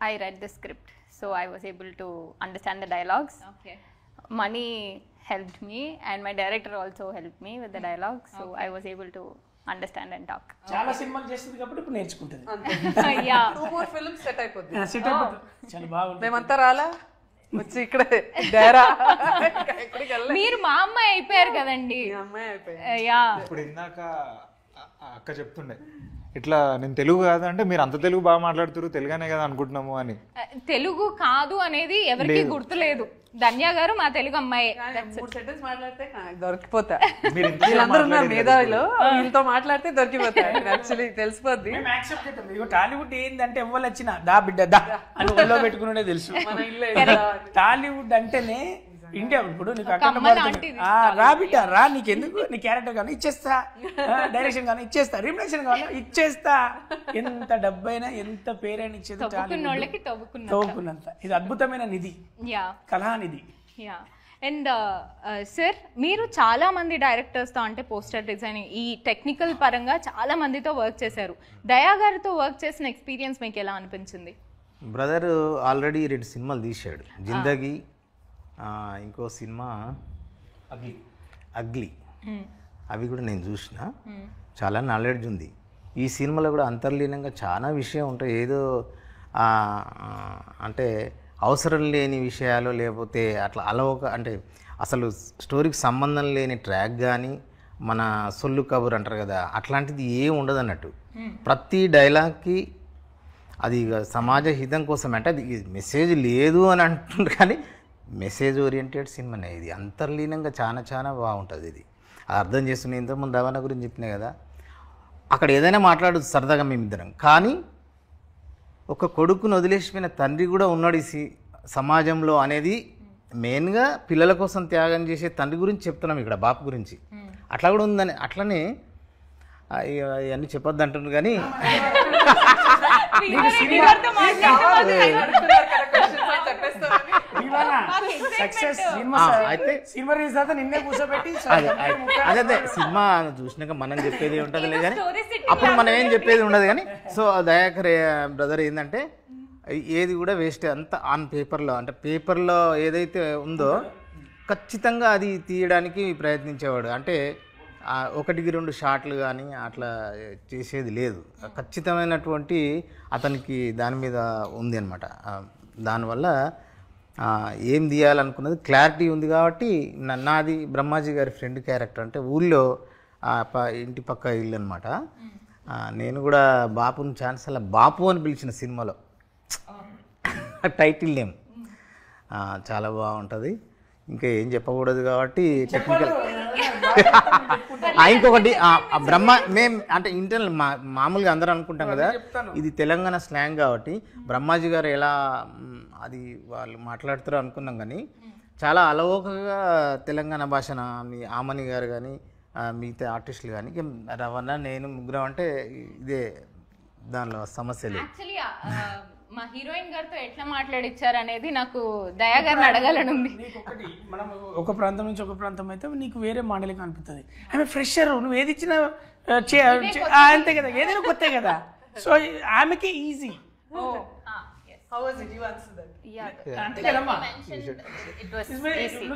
I read the script, so I was able to understand the dialogues. Okay. Mani helped me and my director also helped me with the dialogues, so I was able to understand and talk. చాలా సినిమాలు చేస్తుంది కాబట్టి ఇప్పుడు నేర్చుకుంటుంది. 2 more films set అయిపోద్ది. చాలా బాగుంది. మేమంతా రాలా వచ్చి ఇక్కడ డేరా మీరు మా అమ్మాయి అయిపోయారు కదండి. అమ్మాయి అయిపోయి ఇప్పుడు ఇందాక అక్క చెప్తుండే ఇట్లా నేను తెలుగు కాదు అంటే మీరు అంత తెలుగు బాగా మాట్లాడుతారు, తెలుగానే కదా అనుకుంటున్నాము అని. తెలుగు కాదు అనేది ఎవరికి గుర్తులేదు. ధన్య గారు మా తెలుగు అమ్మాయి. 3 సెంటెన్స్ మాట్లాడితే దొరికిపోతా. వీళ్ళందరూ ఉన్నారు మేధావిలో, వీళ్ళతో మాట్లాడితే దొరికిపోతాయి. యాక్చువల్లీ తెలిసిపోద్ది. టాలీవుడ్ ఏంటంటే ఎవరు వచ్చినా దా బిడ్డ దా అని ఒళ్ళో పెట్టుకునే తెలుసు. టాలీవుడ్ అంటేనే ఇండియా. ఇప్పుడు నీకు రా బిడ్డ రా, నీకెందుకు, నీ క్యారెక్టర్ కానీ ఇచ్చేస్తా, డైరెక్షన్ కానీ ఇచ్చేస్తా, రిమినేషన్ కానీ ఇచ్చేస్తా, ఎంత డబ్బైనా ఎంత పేరైనా ఇచ్చేది తవ్వుకున్నంత. ఇది అద్భుతమైన నిధి, కళానిధి. అండ్ సార్ మీరు చాలా మంది డైరెక్టర్స్తో అంటే పోస్టర్ డిజైనింగ్ ఈ టెక్నికల్ పరంగా చాలా మందితో వర్క్ చేశారు. దయా గారితో వర్క్ చేసిన ఎక్స్పీరియన్స్ మీకు ఎలా అనిపించింది? బ్రదర్ ఆల్రెడీ 2 సినిమాలు తీశాడు, జిందగీ, ఇంకో సినిమా అగ్లీ. అవి కూడా నేను చూసిన, చాలా నాలెడ్జ్ ఉంది. ఈ సినిమాలో కూడా అంతర్లీనంగా చాలా విషయం ఉంటాయి. ఏదో అంటే అవసరం లేని విషయాలు, లేకపోతే అట్లా అలవక అంటే అసలు స్టోరీకి సంబంధం లేని ట్రాక్ కానీ, మన సొల్లు కబుర్ అంటారు కదా, అట్లాంటిది ఏం ఉండదు అన్నట్టు. ప్రతి డైలాగ్కి అది సమాజ హితం కోసం, అంటే అది మెసేజ్ లేదు అని అంటుండ్రు కానీ మెసేజ్ ఓరియంటెడ్ సినిమానే ఇది. అంతర్లీనంగా చాలా చాలా బాగుంటుంది ఇది. అది అర్థం చేస్తున్న ఇంతకుముందు రవాణా గురించి చెప్పినా కదా, అక్కడ ఏదైనా మాట్లాడదు సరదాగా మేమిద్దరం, కానీ ఒక కొడుకును వదిలేసిపోయిన తండ్రి కూడా ఉన్నాడు ఈ సమాజంలో అనేది మెయిన్గా పిల్లల కోసం త్యాగం చేసే తండ్రి గురించి చెప్తున్నాం ఇక్కడ, బాపు గురించి. అట్లా కూడా ఉందని, అట్లనే ఇవన్నీ చెప్పొద్దు అంటున్నారు కానీ అదే సినిమా చూసినాక మనం చెప్పేది ఉంటుందిలే కానీ అప్పుడు మనం ఏం చెప్పేది ఉండదు కానీ. సో దయాకర్ బ్రదర్ ఏంటంటే ఏది కూడా వేస్ట్, అంతా ఆన్ పేపర్లో, అంటే పేపర్లో ఏదైతే ఉందో ఖచ్చితంగా అది తీయడానికి ప్రయత్నించేవాడు. అంటే 1-2 షాట్లు కానీ అట్లా చేసేది లేదు. ఖచ్చితమైనటువంటి అతనికి దాని మీద ఉంది అనమాట. దానివల్ల ఏం తీయాలనుకున్నది క్లారిటీ ఉంది. కాబట్టి నాది బ్రహ్మాజీ గారి ఫ్రెండ్ క్యారెక్టర్, అంటే ఊళ్ళో ఇంటి పక్క ఇల్లు అనమాట. నేను కూడా బాపుని ఛాన్సల్ బాపు అని పిలిచిన సినిమాలో టైటిల్ నేమ్ చాలా బాగుంటుంది. ఇంకా ఏం చెప్పకూడదు కాబట్టి టెక్నికల్. ఇంకొకటి మేము అంటే ఇంటర్నల్ మామూలుగా అందరూ అనుకుంటాం కదా, ఇది తెలంగాణ స్లాంగ్ కాబట్టి బ్రహ్మాజీ గారు ఎలా అది వాళ్ళు మాట్లాడుతారో అనుకున్నాం, కానీ చాలా అలవోకగా తెలంగాణ భాషన మీ ఆమని గారు కానీ మిగతా ఆర్టిస్టులు కానీ రవాణా నేను ముగ్గురం అంటే ఇదే దానిలో సమస్యలు. యాక్చువల్లీ మా హీరోయిన్ గారితో ఎట్లా మాట్లాడిచ్చారు అనేది నాకు దయా గారిని అడగాలని ఉంది. మనం ఒక ప్రాంతం నుంచి ఒక ప్రాంతం అయితే నీకు వేరే మాండలికం అనిపిస్తుంది. ఆమె ఫ్రెషర్, నువ్వు ఏది ఇచ్చినా అంతే కదా, ఏదైనా కొత్తే కదా. సో ఆమెకి easy. It was easy.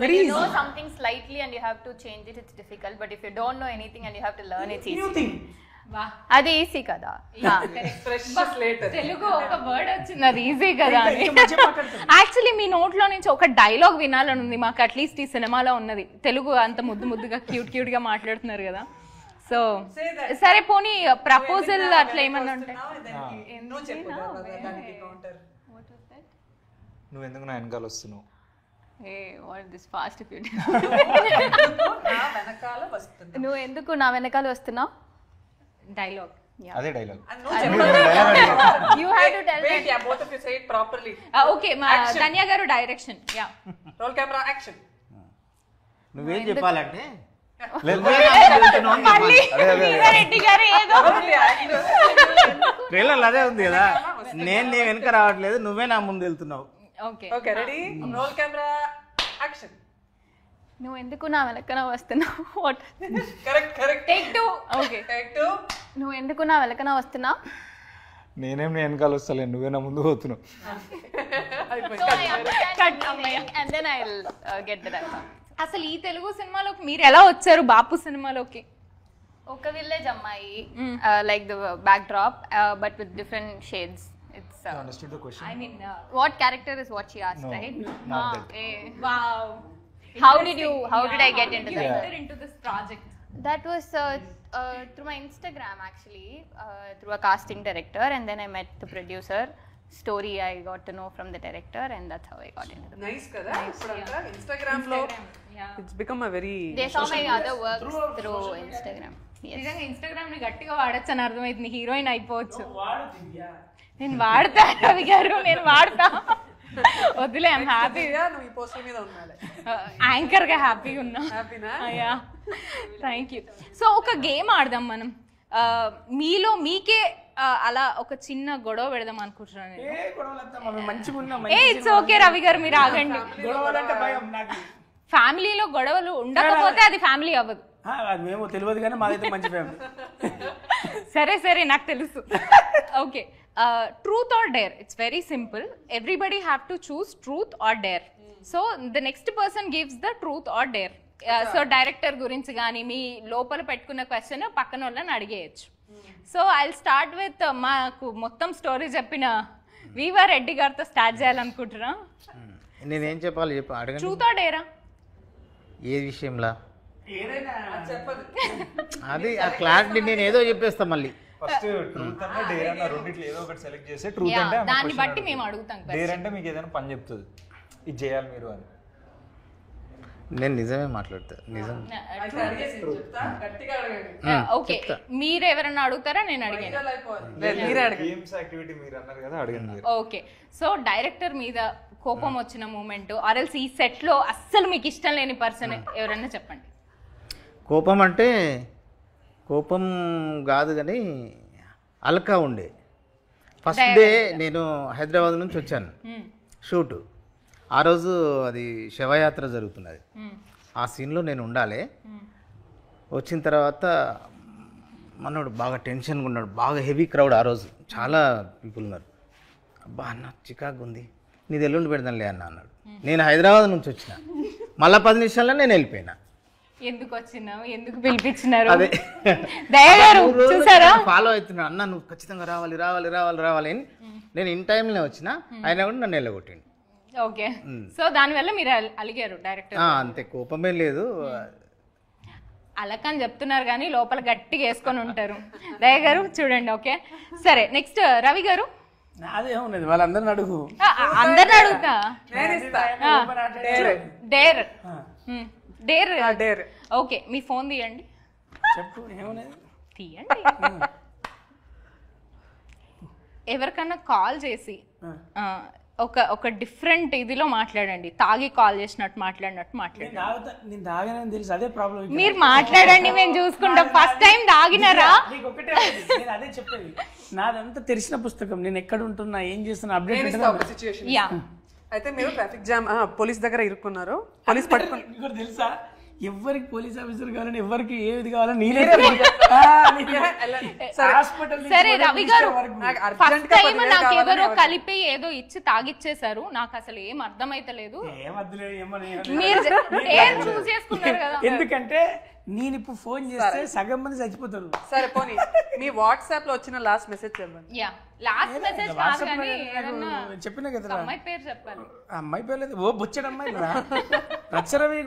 When you know something slightly and you have to change it, it's difficult. But if you don't know anything and you have to learn, it's easy. అది easy కదా. తెలుగు ఒక word వచ్చింది, అది easy కదా అని. Actually మీ నోట్లో నుంచి ఒక డైలాగ్ వినాలని ఉంది మాకు, అట్లీస్ట్ ఈ సినిమాలో ఉన్నది. తెలుగు అంత ముద్దుగా క్యూట్ గా మాట్లాడుతున్నారు కదా. సో సరే పోనీ ప్రపోజల్ అట్లా ఏమన్నా ఉంటాయి? నువ్వు ఎందుకు నా వెనకాల వస్తున్నావు? నువ్వు ఎందుకు నా వెనకాల వస్తున్నావు? డైలాగ్, అదే dialogue. You have to tell Wait, yeah, both of you say it properly. Okay, మా ధన్య గారు direction. Yeah, roll camera action. నువ్వేం చెప్పాలంటే ట్రైలర్ అదే ఉంది కదా, నేను నీ వెనక రావట్లేదు, నువ్వే నా ముందు వెళ్తున్నావు. Okay ready, roll camera action. నువ్వు ఎందుకు నా వెనకన వస్తున్నావు? కరెక్ట్. టేక్ 2. Okay take 2. నువ్వు ఎందుకు నా వెనకన వస్తున్నావు? నేనేం నీ వెనకాల వస్తాలే, నువ్వే నా ముందు పోతున్నావు. And then I'll get the dialogue. అసలు ఈ తెలుగు సినిమాలోకి మీరు ఎలా వచ్చారు? బాపు సినిమాలోకి ఒక విలేజ్ అమ్మాయి, like the backdrop, but with different shades. It's Understood the question? I mean, what character is what she asked, No, right? not that. wow. How did I get into you that? enter into this project? That was through my Instagram actually, through a casting director, and then I met the producer. Story I got to know from the director, and that's how I got into the nice కదా. ఇప్పుడంతా Instagram లో it's become a very they saw my other works through Instagram. Yes. నిజంగా Instagram ని గట్టిగా వాడచ్చు అని అర్థమైంది. Heroine అయిపోవచ్చు. నేను వాడతా రవి గారు, నేను వాడతా. వద్దులే, ఐఎమ్ హ్యాపీ. నువ్వు ఈ పోస్టర్ మీద ఉండాలి. యాంకర్ గా హ్యాపీగా ఉన్నా. హ్యాపీనా? Thank you. సో ఒక గేమ్ ఆడదాం మనం. మీలో మీకే అలా ఒక చిన్న గొడవ పెడదాం అనుకుంటున్నాను నేను. ఏ గొడవలంతా మనం మంచిగా ఉన్నాం. ఇట్స్ ఓకే రవి గారు, మీరు ఆగండి. గొడవలంటే భయం నాకు. ఫ్యామిలీలో గొడవలు ఉండకపోతే అది ఫ్యామిలీ అవ్వదు. అది మేము తెలియదు కానీ మాదైతే మంచి ఫ్యామిలీ. సరే నాకు తెలుసు. Okay, truth or dare, it's very simple. Everybody have to choose truth or dare. So the next person gives the truth or dare. So director గురించి కానీ మీ లోపల పెట్టుకున్న క్వశ్చన్ పక్కన వాళ్ళని అడిగేయచ్చు. సో ఐ స్టార్ట్ విత్ మాకు మొత్తం స్టోరీ చెప్పిన Weaver Reddy గారితో స్టార్ట్ చేయాలనుకుంటున్నా. నేనేం చెప్పాలి చెప్పు, అడగండి. ట్రూత్ ఆర్ డేరా? ఏ విషయంలో అది ఆ క్లారిటీ నేను ఏదో చెప్పేస్తా మళ్ళీ. ఫస్ట్ ట్రూత్ అన్న డేర్ అన్న రెండిట్లో ఏదో ఒకటి సెలెక్ట్ చేస్తే ట్రూత్ అంటే దాన్ని బట్టి మేము అడుగుతాం. డేర్ అంటే మీకు ఏదైనా పని చెప్తుంది, ఇది చేయాలి మీరు అని. నేను నిజమే మాట్లాడతా, నిజం. ఓకే, మీరు ఎవరన్నా అడుగుతారా? నేను అడిగాను. గేమ్స్ యాక్టివిటీ మీరు అన్నారు కదా, అడగండి. ఓకే, సో డైరెక్టర్ మీద కోపం వచ్చిన మూమెంట్ ఆర్ఎల్స్ ఈ సెట్ లో అస్సలు మీకు ఇష్టం లేని పర్సన్ ఎవరన్నా చెప్పండి. కోపం అంటే కోపం కాదు కానీ అల్కా ఉండే. ఫస్ట్ డే నేను హైదరాబాద్ నుంచి వచ్చాను షూటు. ఆ రోజు అది శవయాత్ర జరుగుతున్నది. ఆ సీన్లో నేను ఉండాలి. వచ్చిన తర్వాత మనోడు బాగా టెన్షన్గా ఉన్నాడు, బాగా హెవీ క్రౌడ్. ఆ రోజు చాలా పీపుల్ ఉన్నారు. అబ్బా అన్న చికాకు ఉంది, నీది ఎల్లుండి పెడదాంలే అన్న అన్నాడు. నేను హైదరాబాద్ నుంచి వచ్చిన, మళ్ళీ 10 నిమిషాల్లో నేను వెళ్ళిపోయినా. ఎందుకు వచ్చినావు, ఎందుకు పిలిపించినారు? అదే దయగారు చూసారా, ఫాలో అవుతున్నా. అన్న నువ్వు ఖచ్చితంగా రావాలి రావాలి రావాలి రావాలి అని. నేను ఇన్ టైంలో వచ్చిన, అయినా కూడా నన్ను వెళ్ళగొట్టిండు. ఓకే, సో దానివల్ల మీరు అలిగారు డైరెక్టర్? అంతే, కోపమే లేదు. అలకని చెప్తున్నారు కానీ లోపల గట్టిగా వేసుకొని ఉంటారు. దయగారు చూడండి. ఓకే సరే, నెక్స్ట్ రవి గారు. నాదేమున్నది, వాళ్ళందరిని అడుగు. అందరిని అడుగుతా. Dare dare. ఓకే, మీ ఫోన్ తీయండి. చెప్పు, ఏమున్నది తీయండి. ఎవరికన్నా కాల్ చేసి ఒక డిఫరెంట్ ఇదిలో మాట్లాడండి. తాగి కాల్ చేసినట్టు మాట్లాడినట్టు మాట్లాడండి. నేను తాగానని తెలుసు, అదే ప్రాబ్లం. మీరు మాట్లాడండి, మేము చూసుకుంటాం. ఫస్ట్ టైం తాగినారా? నేను అదే చెప్పేది, నాదంతా తెలిసిన పుస్తకం. నేను ఎక్కడ ఉంటున్నా, ఏం చేస్తున్నా, అప్డేట్. అయితే మీరు ట్రాఫిక్ జామ్ పోలీస్ దగ్గర ఇరుక్కున్నారు. పోలీస్ పట్టుకుని తెలుసా, ఎవరికి పోలీస్ ఆఫీసర్ కావాలని, ఎవరికి ఏది కావాలని సరే రవి గారు, ఫస్ట్ టైం నాకు ఎవరో కలిపి ఏదో ఇచ్చి తాగిచ్చేసారు. నాకు అసలు ఏం అర్థమైతలేదు. మీరు చూస్ చేసుకున్నారు కదా. ఎందుకంటే నేను ఇప్పుడు ఫోన్ చేస్తే సగం మంది చచ్చిపోతారు. సరే పోనీ మీ వాట్సాప్ లో వచ్చిన లాస్ట్ మెసేజ్ చెప్పండి. లాస్ట్ మెసేజ్ కాదు కానీ చెప్పిన కదా, అమ్మాయి పేరు చెప్పాలి. అమ్మాయి పేరు లేదు, ఓ బొచ్చడు అమ్మాయిలు రచ్చరవి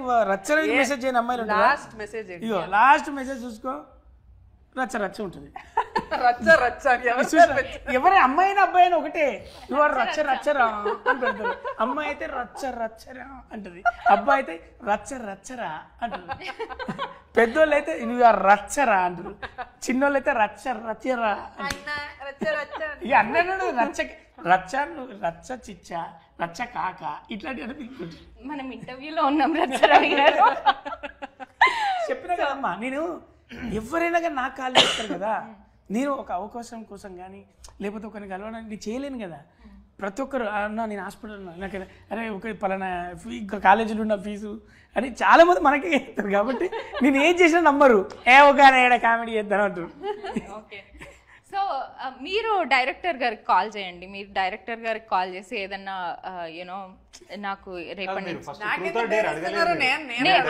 మెసేజ్ చేయని అమ్మాయిలు. లాస్ట్ మెసేజ్ ఇగో లాస్ట్ మెసేజ్ చూసుకో, రచ్చ రచ్చ ఉంటుంది. ఎవరి అమ్మాయి అయినా అబ్బాయి అయినా ఒకటే, నువ్వు రచ్చ రచ్చరా అని పెడతారు. అమ్మాయి అయితే రచ్చ రచ్చరా అంటది, అబ్బాయి అయితే రచ్చ రచ్చరా అంటారు. పెద్దోళ్ళు అయితే నువ్వు రచ్చరా అంటారు, చిన్నోళ్ళు అయితే రచ్చ రచ్చరా. ఇక అన్నాడు రచ్చ రచ్చ, రచ్చ చిచ్చ, రచ్చ కాక, ఇట్లాంటివి మనం ఇంటర్వ్యూలో ఉన్నాం. రచ్చరవి గారు చెప్పినా కదమ్మా, నేను ఎవరైనా కానీ నాకు కాల్ చేస్తారు కదా, నేను ఒక అవకాశం కోసం కానీ లేకపోతే ఒకరిని కలవడానికి నేను చేయలేను కదా. ప్రతి ఒక్కరు అన్న నేను హాస్పిటల్ నాకు అరే ఒక పలానా ఇంకా కాలేజీలో ఉన్న ఫీజు అని చాలామంది మనకే చెప్తారు. కాబట్టి నేను ఏం చేసినా నమ్మరు, ఒక కామెడీ చేద్దాం అంటారు. ఓకే, సో మీరు డైరెక్టర్ గారికి కాల్ చేయండి. మీరు డైరెక్టర్ గారికి కాల్ చేసి ఏదన్నా యూనో నాకు రేపటి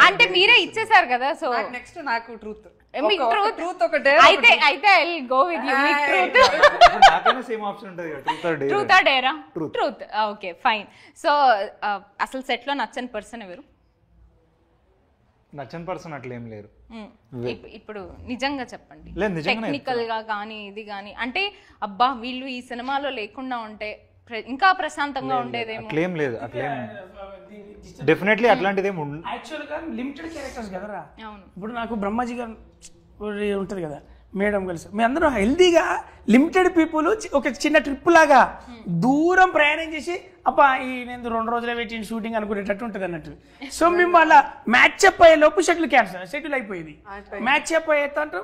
అంటే మీరే ఇచ్చేసారు కదా. సో నెక్స్ట్ నాకు ట్రూత్ మీకు ట్రూత్ ఒకటే అయితే I will go with you. మీకు ట్రూత్ సేమ్ ఆప్షన్ ఉంటుంది కదా, ట్రూత్ ఆ డేరా? ట్రూత్. Okay fine. సో అసలు సెట్ లో నచ్చని పర్సన్ ఎవరు? నచ్చని పర్సన్ అట్లా ఏం లేరు. ఇప్పుడు నిజంగా చెప్పండి, నిజంగానే టెక్నికల్ గా కానీ ఇది కానీ, అంటే అబ్బా వీళ్ళు ఈ సినిమాలో లేకుండా ఉంటే ఇంకా ప్రశాంతంగా ఉండేదేమో. అట్లేం లేదు, అట్లేం డెఫినెట్లీ అట్లాంటిది ఏమి ఉండదు. యాక్చువల్గా లిమిటెడ్ క్యారెక్టర్స్ కదరా. అవును, ఇప్పుడు నాకు బ్రహ్మాజీ గారు ఉంటుంది కదా, మేడం కలిసి మీ అందరూ హెల్దీగా లిమిటెడ్ పీపుల్ ఒక చిన్న ట్రిప్ లాగా దూరం ప్రయాణం చేసి అబ్బా ఈ నేను 2 రోజులే పెట్టిన షూటింగ్ అనుకునేటట్టు ఉంటుంది అన్నట్టు. సో మేము అలా మ్యాచ్ అప్ అయ్యే లోపు షెడ్యూల్ క్యాన్సల్, షెడ్యూల్ అయిపోయింది. మ్యాచ్ అప్ అయ్యేటంటూ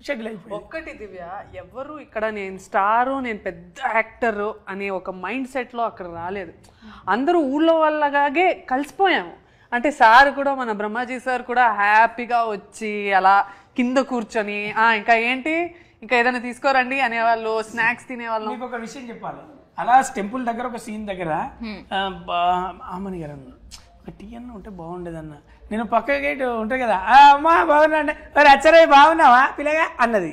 షెడ్యూల్ అయిపోయింది. ఒక్కటి దివ్య, ఎవరు ఇక్కడ నేను స్టారు, నేను పెద్ద యాక్టర్ అనే ఒక మైండ్ సెట్లో అక్కడ రాలేదు. అందరూ ఊళ్ళో వాళ్ళగాగే కలిసిపోయాము. అంటే సార్ కూడా, మన బ్రహ్మాజీ సార్ కూడా హ్యాపీగా వచ్చి అలా కింద కూర్చొని ఇంకా ఏంటి, ఇంకా ఏదైనా తీసుకోరండి అనేవాళ్ళు, స్నాక్స్ తినేవాళ్ళు. మీకు ఒక విషయం చెప్పాలి, అలా టెంపుల్ దగ్గర ఒక సీన్ దగ్గర ఆమని గారు అన్న ఒక టీ అన్న ఉంటే బాగుండేదన్న. నేను పక్క గేట్ ఉంటాయి కదా, అమ్మా బాగున్నా అంటే మరి అచ్చరే బాగున్నావా పిల్లగా అన్నది.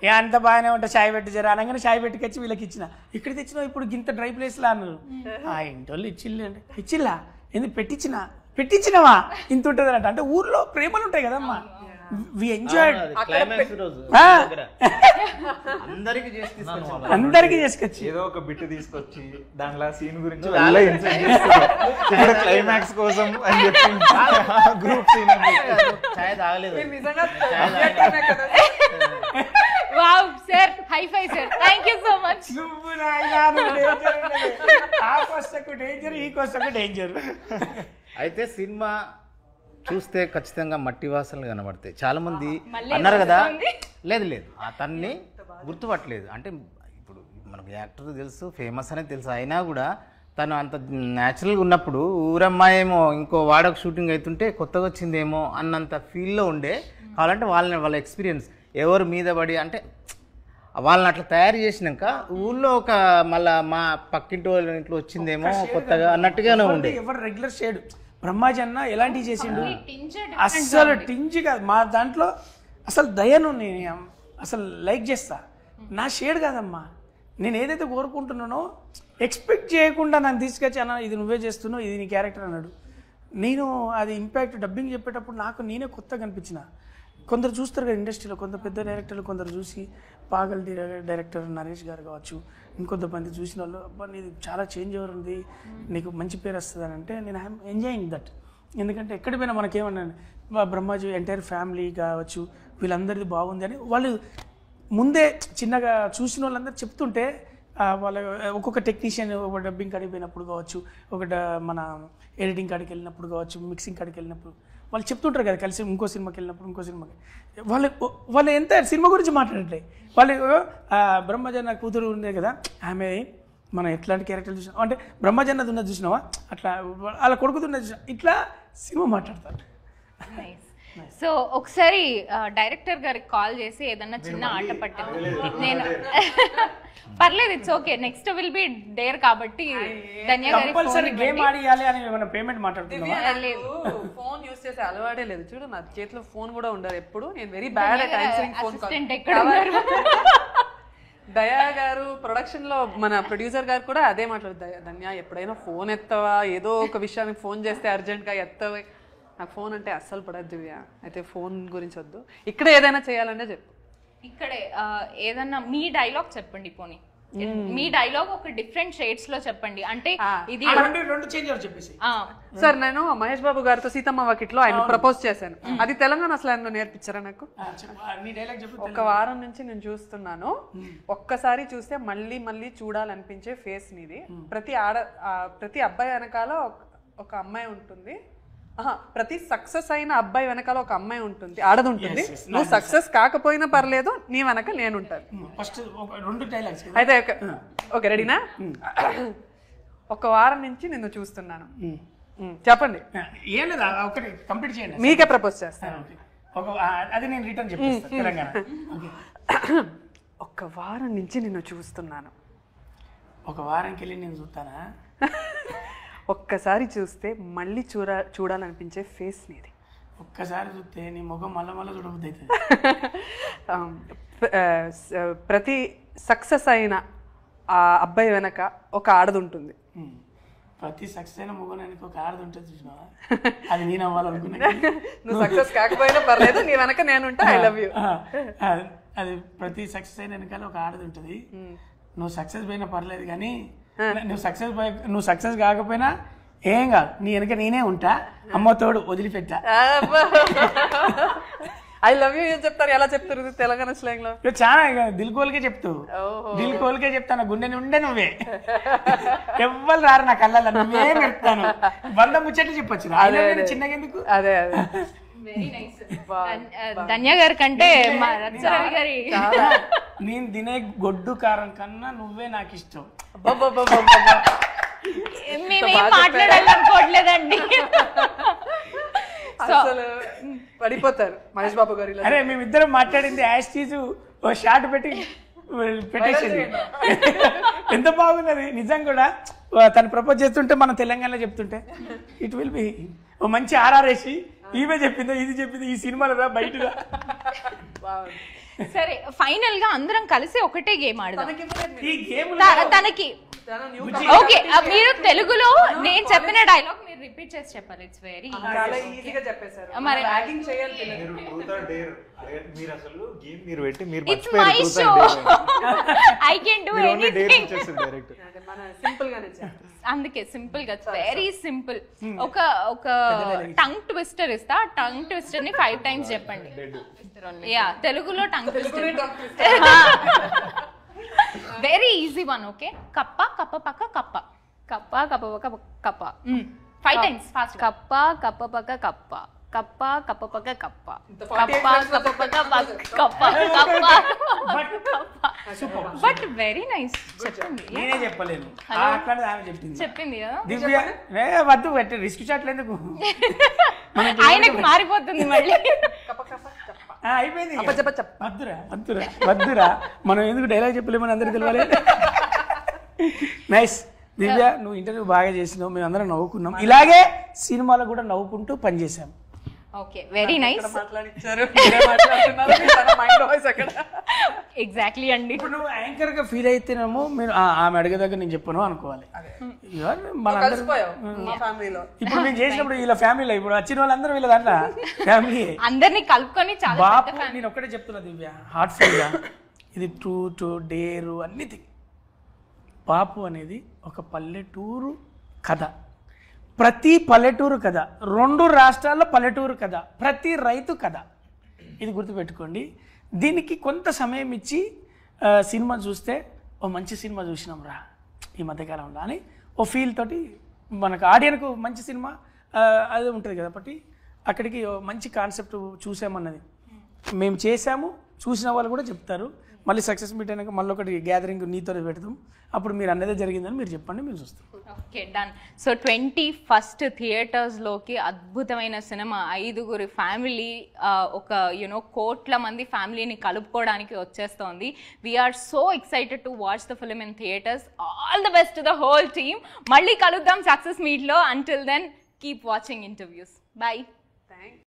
ఏ అంత బాగానే ఉంటా, చాయ్ పెట్టి జర అనగానే చాయ్ పెట్టుకొచ్చి వీళ్ళకి ఇచ్చిన. ఇక్కడ తెచ్చినా ఇప్పుడు గింత డ్రై ప్లేస్లా అన్నారు. ఆ ఇంటోళ్ళు ఇచ్చిల్లు అంటే ఇచ్చిల్లా ఎందుకు పెట్టించినవా ఇంత ఉంటుంది అన్నట్టు. అంటే ఊర్లో ప్రేమలు ఉంటాయి కదమ్మా. We enjoyed. అందరికి చేసుకొచ్చి ఏదో ఒక బిట్ తీసుకొచ్చి దాంట్లో సీన్ గురించి క్లైమాక్స్ కోసం అని చెప్పి గ్రూప్ సీన్ చాయ్ తాగలేదు. Wow sir, high five sir, thank you so much. అయితే సినిమా చూస్తే ఖచ్చితంగా మట్టి వాసనలు కనబడతాయి. చాలా మంది అన్నారు కదా, లేదు అతన్ని గుర్తుపట్టలేదు. అంటే ఇప్పుడు మనకు యాక్టర్ తెలుసు, ఫేమస్ అనేది తెలుసు, అయినా కూడా తను అంత న్యాచురల్గా ఉన్నప్పుడు ఊరమ్మాయి ఏమో ఇంకో వాడకు షూటింగ్ అవుతుంటే కొత్తగా వచ్చిందేమో అన్నంత ఫీల్లో ఉండే. కావాలంటే వాళ్ళ ఎక్స్పీరియన్స్ ఎవరు మీద పడి అంటే వాళ్ళని అట్లా తయారు చేసినాక ఊళ్ళో ఒక మళ్ళా మా పక్కింటి వాళ్ళ ఇంట్లో వచ్చిందేమో కొత్తగా అన్నట్టుగానే ఉండే. ఎవరు రెగ్యులర్ షేడ్ బ్రహ్మాజీ అన్న ఎలాంటివి చేసిండు, అస్సలు టింజ్ కాదు. మా దాంట్లో అసలు దయను నేను అసలు లైక్ చేస్తా. నా షేడ్ కాదమ్మా, నేను ఏదైతే కోరుకుంటున్నానో ఎక్స్పెక్ట్ చేయకుండా నన్ను తీసుకొచ్చి అన్న ఇది నువ్వే చేస్తున్నావు, ఇది నీ క్యారెక్టర్ అన్నాడు. నేను అది ఇంపాక్ట్ డబ్బింగ్ చెప్పేటప్పుడు నాకు నేనే కొత్తగా అనిపించిన. కొందరు చూస్తారు కదా ఇండస్ట్రీలో, కొంత పెద్ద డైరెక్టర్లు కొందరు చూసి, పాగల్ డైరెక్టర్ నరేష్ గారు కావచ్చు, ఇంకొంతమంది చూసిన వాళ్ళు, అబ్బా నీది చాలా చేంజ్ ఓవర్ ఉంది, నీకు మంచి పేరు వస్తుంది అని అంటే నేను ఐఎమ్ ఎంజాయింగ్ దట్. ఎందుకంటే ఎక్కడికి పోయినా మనకేమన్నాను, బ్రహ్మాజీ ఎంటైర్ ఫ్యామిలీ కావచ్చు వీళ్ళందరిది బాగుంది అని వాళ్ళు ముందే చిన్నగా చూసిన వాళ్ళందరూ చెప్తుంటే వాళ్ళ ఒక్కొక్క టెక్నీషియన్ ఒక డబ్బింగ్ కాడికి పోయినప్పుడు కావచ్చు, మన ఎడిటింగ్ కాడికి వెళ్ళినప్పుడు కావచ్చు, మిక్సింగ్ కాడికి వెళ్ళినప్పుడు వాళ్ళు చెప్తుంటారు కదా, కలిసి ఇంకో సినిమాకి వెళ్ళినప్పుడు ఇంకో సినిమాకి వాళ్ళు ఎంత సినిమా గురించి మాట్లాడట్లే. వాళ్ళు బ్రహ్మజన్న కూతురు ఉండే కదా, ఆమె మనం ఎట్లాంటి క్యారెక్టర్ చూసినా అంటే బ్రహ్మజన్నది ఉన్నది చూసినావా, అట్లా వాళ్ళ కొడుకుతున్నది చూసినా, ఇట్లా సినిమా మాట్లాడతారు. సో ఒకసారి డైరెక్టర్ గారికి కాల్ చేసి ఏదన్నా చిన్న ఆట పట్టింది నేను పర్లేదు, it's okay, next will be dare కాబట్టి కంపల్సరీ గేమ్ ఆడియాలి అని మనం పేమెంట్ మాట్లాడుతున్నాం. ఫోన్ యూస్ చేసే అలవాటే లేదు. చూడు నా చేతిలో ఫోన్ కూడా ఉండదు ఎప్పుడు. నేను very bad at answering phone call. దయా గారు ప్రొడక్షన్ లో మన ప్రొడ్యూసర్ గారు కూడా అదే మాట్లాడుతారు, ధన్య ఎప్పుడైనా ఫోన్ ఎత్తవా, ఏదో ఒక విషయానికి ఫోన్ చేస్తే అర్జెంట్ గా ఎత్తవా. నాకు ఫోన్ అంటే అస్సలు పడదు దివ్య. అయితే ఫోన్ గురించి వద్దు, ఇక్కడ ఏదైనా చేయాలంటే చెప్పు. ఇక్కడే ఏదన్నా మీ డైలాగ్ చెప్పండి, పోనీ మీ డైలాగ్ ఒక డిఫరెంట్ షేడ్స్ లో చెప్పండి. అంటే ఇది రెండు చేంజ్ చెప్పేసి. సార్ నేను మహేష్ బాబు గారితో సీతమ్మ వాకిట్లో ఆయన ప్రపోజ్ చేశాను. అది తెలంగాణ స్లాంగ్ లో నేర్పించారా నాకు? ఒక వారం నుంచి నేను చూస్తున్నాను. ఒక్కసారి చూస్తే మళ్ళీ మళ్ళీ చూడాలనిపించే ఫేస్ నీది. ప్రతి అబ్బాయి వెనకాల ఒక అమ్మాయి ఉంటుంది. ప్రతి సక్సెస్ అయిన అబ్బాయి వెనకాల ఒక అమ్మాయి ఉంటుంది, ఆడది ఉంటుంది. నువ్వు సక్సెస్ కాకపోయినా పర్లేదు, నీ వెనక నేను ఉంటాను. అయితే ఓకే, రెడీనా? ఒక వారం నుంచి నిన్ను చూస్తున్నాను. చెప్పండి, ఏం లేదా ఒకటి కంప్లీట్ చేయండి. మీకే ప్రపోజ్ చేస్తాను. అది నేను రిటర్న్ చెప్పేస్తాను తెలంగాణ. ఒక వారం నుంచి నిన్ను చూస్తున్నాను. ఒక వారానికి వెళ్ళి నేను చూస్తానా? ఒక్కసారి చూస్తే మళ్ళీ చూడాలనిపించే ఫేస్ నీది. ఒక్కసారి చూస్తే నీ ముఖం మళ్ళీ చూడబుద్ధి అవుతుంది. ప్రతి సక్సెస్ అయిన ఆ అబ్బాయి వెనక ఒక ఆడది ఉంటుంది. ప్రతి సక్సెస్ అయిన ముఖం వెనక ఒక ఆడది ఉంటుంది చూసినావా? అది నేను అవ్వాలనుకున్నా. నువ్వు సక్సెస్ కాకపోయినా పర్లేదు, నీ వెనక నేను ఉంటా. I love you. అది ప్రతి సక్సెస్ అయిన వెనకాల ఒక ఆడది ఉంటుంది. నువ్వు సక్సెస్ పోయినా పర్లేదు, కానీ నువ్వు సక్సెస్ కాకపోయినా ఏం కాదు, నీ వెనక నేనే ఉంటా. అమ్మ తోడు వదిలిపెట్టా. ఐ లవ్ యూ ఏం చెప్తారు, ఎలా చెప్తారు తెలంగాణ స్లాంగ్ లో? చాలా దిల్కోల్కే చెప్తావు. దిల్కోల్కే చెప్తాను, గుండె నుండే నువ్వే. ఎవ్వరు రారు నా కళ్ళల్లో, నువ్వే పెడతాను. 100 ముచ్చట్లు చెప్పొచ్చు చిన్నగా ఎందుకు. అదే ధన్య గారి కంటే మా రచ్చరవి గారి నేను తినే గొడ్డు కారం కన్నా నువ్వే నాకు ఇష్టం. మేమేం మాట్లాడాలనుకోవట్లేదండి. అసలు పడిపోతారు మహేష్ బాబు గారు. అరే మేమిద్దరం మాట్లాడింది యాష్ చీజు ఓ షార్ట్ పెట్టేసింది. ఎంత బాగున్నది నిజం కూడా. తను ప్రపోజ్ చేస్తుంటే మన తెలంగాణలో చెప్తుంటే ఇట్ విల్ బి ఓ మంచి ఆర్ఆర్ఏసి ఈమె చెప్పిందో ఇది చెప్పింది ఈ సినిమాలో రా బయటగా. సరే ఫైనల్ గా అందరం కలిసి ఒకటే గేమ్ ఆడదాం. ఈ గేమ్ తనకి ఓకే మీరు తెలుగులో నేను చెప్పిన డైలాగ్ మీరు రిపీట్ చేసి చెప్పాలి. ఇట్స్ వెరీ చాలా ఈజీగా చెప్పేశారు. మరి ర్యాగింగ్ చేయాలి. మీరు అసలు గేమ్ మీరు పెట్టి మీరు it's my show I can do anything. మన సింపుల్ గానే చెప్పారు. అందుకే సింపుల్ గా వెరీ సింపుల్. ఒక టంగ్ ట్విస్టర్ ఇస్తా. టంగ్ ట్విస్టర్ ని 5 times చెప్పండి. యా తెలుగులో tongue twister. Very easy one. Okay కప్ప కప్ప పక్క కప్ప కప్ప కప్ప పక్క కప్ప 5 times ఫాస్ట్. కప్ప కప్ప పక్క కప్ప కప్ప కప్ప పక్క కప్ప కప్ప కప్ప పక్క కప్ప కప్ప. But very nice. చెప్పింది నేనే చెప్పలేను అట్లాంటిది ఆమె చెప్పింది. చెప్పింది కదా దివ్య వద్దు పెట్టే రిస్క్ షాట్లు ఎందుకు ఆయనకు మారిపోతుంది మళ్ళీ. అయిపోయింది. వద్దురా వద్దురా వద్దురా మనం ఎందుకు డైలాగ్ చెప్పలేమని అందరికి తెలియాలి. నైస్ దివ్య నువ్వు ఇంటర్వ్యూ బాగా చేసినావు. మేము అందరం నవ్వుకున్నాం. ఇలాగే సినిమాలో కూడా నవ్వుకుంటూ పనిచేసాం. Okay very nice. ఎగ్జాక్ట్లీ అండి. ఇప్పుడు నువ్వు యాంకర్ గా ఫీల్ అయితేనేమో మీరు ఆమె అడిగేదాకా నేను చెప్పను అనుకోవాలి. ఇప్పుడు మేము చేసినప్పుడు వీళ్ళ ఫ్యామిలీలో ఇప్పుడు వచ్చిన వాళ్ళందరూ వీళ్ళ దాంట్లో ఫ్యామిలీ అందరినీ కలుపుకొని చాలా బాపు. నేను ఒక్కటే చెప్తున్నా దివ్య హార్ట్ఫుల్ గా ఇది ట్రూ డేరు అన్నిటి. బాపు అనేది ఒక పల్లెటూరు కథ. ప్రతి పల్లెటూరు కథ, 2 రాష్ట్రాల్లో పల్లెటూరు కథ, ప్రతి రైతు కథ. ఇది గుర్తుపెట్టుకోండి. దీనికి కొంత సమయం ఇచ్చి సినిమా చూస్తే ఓ మంచి సినిమా చూసినాం రా ఈ మధ్యకాలంలో అని ఓ ఫీల్ తోటి మనకు ఆడియన్కు మంచి సినిమా అది ఉంటుంది కదా. కాబట్టి అక్కడికి మంచి కాన్సెప్ట్ చూసామన్నది మేము చేసాము. చూసిన వాళ్ళు కూడా చెప్తారు. మళ్ళీ సక్సెస్ మీట్ అయినాక మళ్ళీ ఒకటి గ్యాదరింగ్ నీతో పెడతాం. అప్పుడు మీరు అన్నదే జరిగిందని మీరు చెప్పండి, మేము చూస్తాం. Okay done. సో 21st థియేటర్స్లోకి అద్భుతమైన సినిమా 5 ఫ్యామిలీ ఒక కోట్ల మంది ఫ్యామిలీని కలుపుకోవడానికి వచ్చేస్తోంది. We're so excited to watch the film in theatres. All the best to the whole team. మళ్ళీ కలుద్దాం సక్సెస్ మీట్లో. Until then keep watching interviews. Bye. Thank